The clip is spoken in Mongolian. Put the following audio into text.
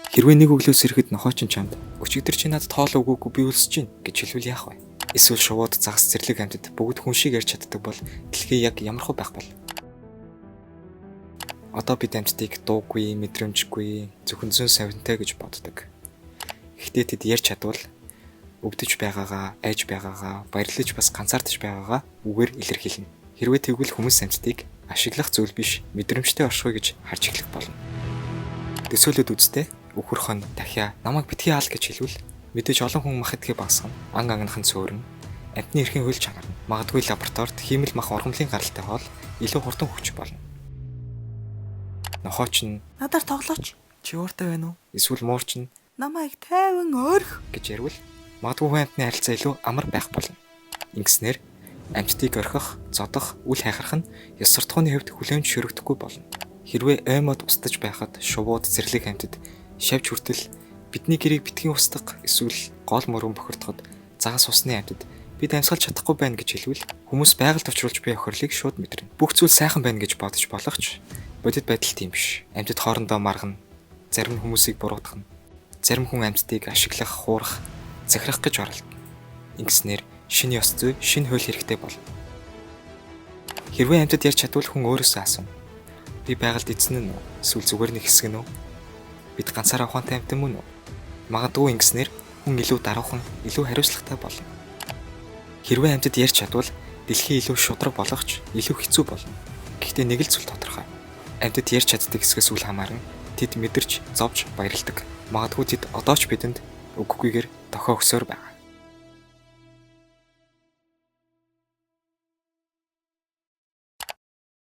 Хэрвээ нэг өглөөс ирэхэд нохооч чамд өчигдөр чи надад хоол өгөөгүй би өлсөж чинь гэж хэлвэл яах вэ? Эсвэл шувууд загас зэрлэг амьтад бүгд хүн шиг ярьж чаддаг бол дэлхий яг ямархуу байх бол? Одоо бид амьтдыг дуугүй, мэдрэмжгүй, зөвхөн зүүн совинтай гэж боддог. Гэхдээ тэд ярьж чадвал өвдөж байгаагаа, айж байгаагаа, баярлаж бас ганцаардаж байгаагаа үгээр илэрхийлнэ. Хэрвээ тэгвэл хүмүүс амьтдыг ашиглах зүйл биш, мэдрэмжтэй оршихуй гэж харж эхлэх болно. Төсөөлөд үзтээ өхөрхөн дахиа намайг битгий хаал гэж хэлвэл мэдээж олон хүн мах идгээ багасгана. Ан ангийнхан цөөрнө. Амьтны эрхийн хөл чанарна. Магадгүй лабораторид хиймэл мах ургамлын гаралтай хоол илүү хурдан хөгжих болно. Нохооч нь Надаар тоглооч. чи ууртай байна уу? Эсвэл муурч нь Намайг тайван орхи гэж ярил магадгүй хүн амьтны харилцаа илүү амар байх болно. Ингэснээр амьтдыг орхих, зодох, үл хайхрах нь ёс суртахууны хувьд хүлээмж шөрөгдөхгүй болно. Хэрвээ оймод устдаж байхад шувууд зэрлэг амьтад шавж хүртэл бидний гэрийг битгий устгах эсвэл гол мөрөн бохирдоход загас усны амьтад бид амьсгалж чадахгүй байна гэж хэлвэл хүмүүс байгальд очруулж буй охирлыг шууд мэдэрнэ. Бүх зүйл сайхан байна гэж бодож болох ч бодит байдал тийм биш. Амьтад хоорондоо маргана, зарим нь хүмүүсийг буруутгана, зарим хүн амьтдыг ашиглах, хуурах, захирах гэж оролдоно. Ингэснээр шинэ ёс зүй, шинэ хууль хэрэгтэй болно. Хэрвээ амьтад ярьж чадвал хүн өөрөөсөө асууна. Би байгальд эзэн нь үү? Эсвэл зүгээр нэг хэсэг нь үү? Бид ганцаараа ухаантай амьтан мөн үү? Магадгүй ингэснээр хүн илүү даруухан, илүү хариуцлагатай болно. Хэрвээ амьтад ярьж чадвал дэлхий илүү шудраг болох ч илүү хэцүү болно. Гэхдээ нэг л зүйл тодорхой. Амьтад ярьж чаддаг хэсгээс үл хамааран тэд мэдэрч, зовж баярладаг. Магадгүй тэд одоо ч бидэнд үггүйгээр тохио өгсөөр байна.